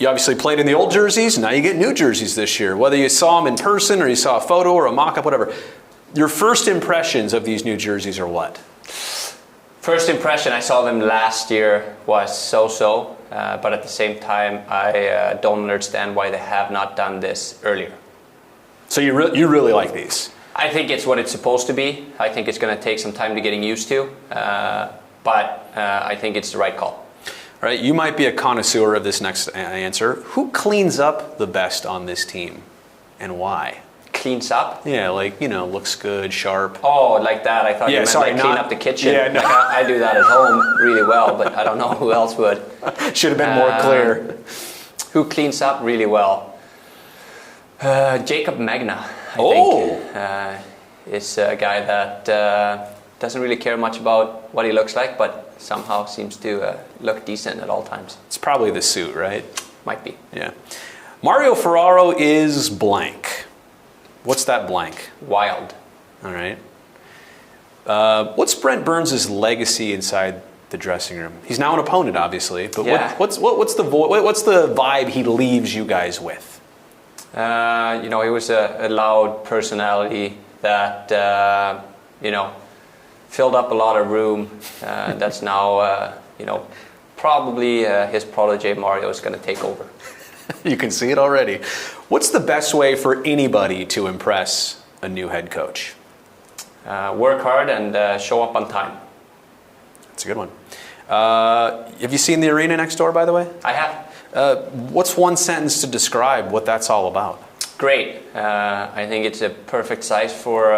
You obviously played in the old jerseys, now you get new jerseys this year. Whether you saw them in person or you saw a photo or a mock-up, whatever. Your first impressions of these new jerseys are what? First impression, I saw them last year, was so-so. But at the same time, I don't understand why they have not done this earlier. So you really like these? I think it's what it's supposed to be. I think it's going to take some time to getting used to. But I think it's the right call. All right, you might be a connoisseur of this next answer. Who cleans up the best on this team and why? Cleans up? Yeah, like, looks good, sharp. Oh, like that. I thought you meant clean up the kitchen. Yeah, no. Like I do that at home really well, but I don't know who else would. Should have been more clear. Who cleans up really well? Jacob Magna, I think, is a guy that doesn't really care much about what he looks like, but somehow seems to look decent at all times. It's probably the suit, right? Might be. Yeah. Mario Ferraro is blank. What's that blank? Wild. All right. What's Brent Burns' legacy inside the dressing room? He's now an opponent, obviously, but what's the vibe he leaves you guys with? He was a loud personality that filled up a lot of room. That's now probably his protege Marleau is going to take over. You can see it already. What's the best way for anybody to impress a new head coach? Work hard and show up on time. That's a good one. Have you seen the arena next door, by the way? I have. What's one sentence to describe what that's all about? Great. I think it's a perfect size for,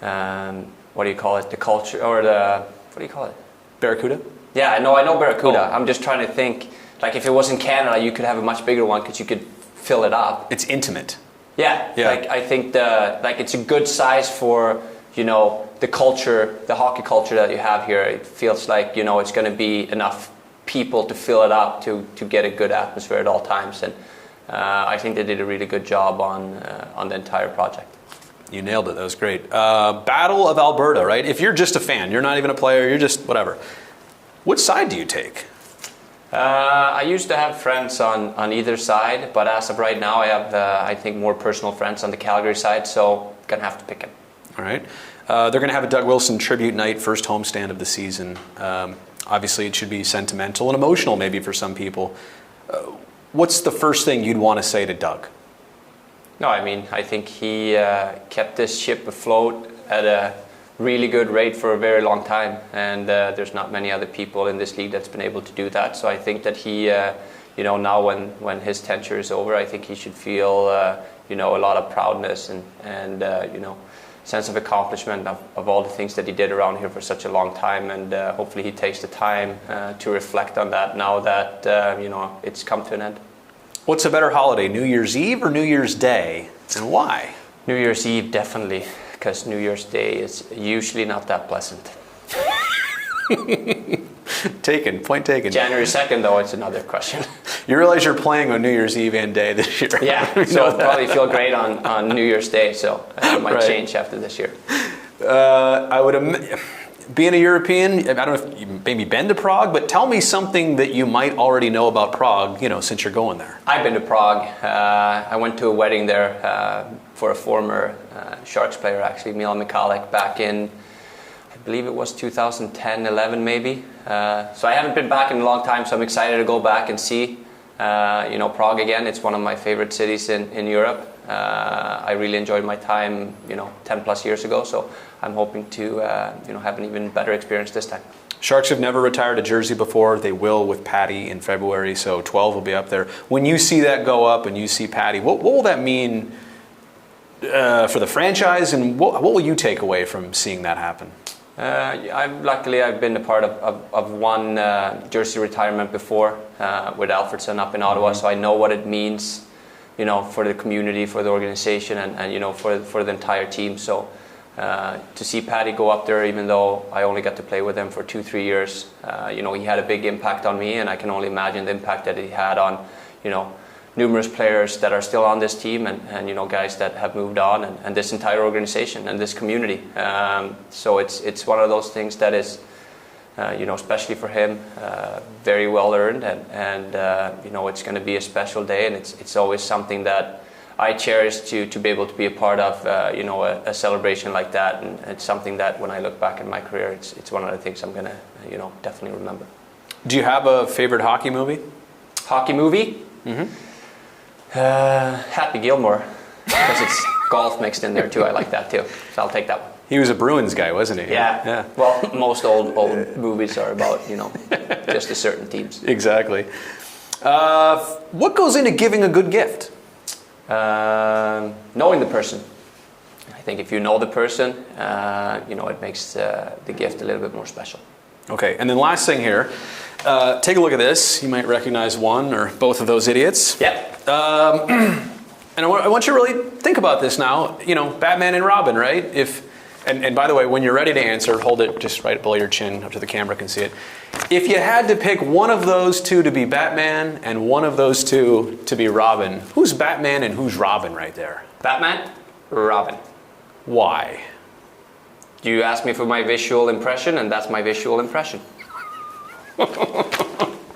what do you call it? The culture, or what do you call it? Barracuda? Yeah, I know Barracuda. I'm just trying to think. Like if it was in Canada, you could have a much bigger one because you could fill it up. It's intimate. Yeah. Like I think it's a good size for the culture, the hockey culture that you have here. It feels like it's going to be enough people to fill it up to get a good atmosphere at all times, and I think they did a really good job on the entire project. You nailed it. That was great. Battle of Alberta, right? If you're just a fan, you're not even a player, you're just whatever. Which side do you take? I used to have friends on either side, but as of right now, I have, I think, more personal friends on the Calgary side, so I'm going to have to pick him. All right. They're going to have a Doug Wilson tribute night, first homestand of the season. Obviously, it should be sentimental and emotional maybe for some people. What's the first thing you'd want to say to Doug? No, I think he kept this ship afloat at a really good rate for a very long time, and there's not many other people in this league that's been able to do that. So I think that he, now when his tenure is over, I think he should feel, a lot of proudness and sense of accomplishment of all the things that he did around here for such a long time, and hopefully he takes the time to reflect on that now that it's come to an end. What's a better holiday, New Year's Eve or New Year's Day, and why? New Year's Eve, definitely, because New Year's Day is usually not that pleasant. Point taken. January 2nd, though, it's another question. You realize you're playing on New Year's Eve and Day this year. Yeah, so it'll probably feel great on New Year's Day, so it might change after this year. I would being a European, I don't know if you've maybe been to Prague, but tell me something that you might already know about Prague, since you're going there. I've been to Prague. I went to a wedding there for a former Sharks player, actually, Milan Mikalik, back in, I believe it was 2010, 11 maybe. So I haven't been back in a long time, so I'm excited to go back and see, Prague again. It's one of my favorite cities in Europe. I really enjoyed my time, 10 plus years ago, so I'm hoping to, have an even better experience this time. Sharks have never retired a jersey before. They will with Patty in February, so 12 will be up there. When you see that go up and you see Patty, what will that mean for the franchise, and what will you take away from seeing that happen? I've been a part of one jersey retirement before with Alfredsson up in Ottawa, so I know what it means, for the community, for the organization, and for the entire team. So to see Patty go up there, even though I only got to play with him for 2-3 years, he had a big impact on me, and I can only imagine the impact that he had on, numerous players that are still on this team, and guys that have moved on, and this entire organization and this community. So it's one of those things that is especially for him, very well earned, and it's going to be a special day, and it's always something that I cherish to be able to be a part of, a celebration like that, and it's something that when I look back in my career, it's one of the things I'm going to, definitely remember. Do you have a favorite hockey movie? Hockey movie? Mm-hmm. Happy Gilmore, because it's golf mixed in there too. I like that too, so I'll take that one. He was a Bruins guy, wasn't he? Yeah. Well, most old movies are about, just a certain teams. Exactly. What goes into giving a good gift? Knowing the person. I think if you know the person, it makes the gift a little bit more special. Okay, and then last thing here, take a look at this. You might recognize one or both of those idiots. Yeah. And I want you to really think about this now. Batman and Robin, right? And by the way, when you're ready to answer, hold it just right below your chin up so the camera can see it. If you had to pick one of those two to be Batman and one of those two to be Robin, who's Batman and who's Robin right there? Batman, Robin. Why? You asked me for my visual impression, and that's my visual impression.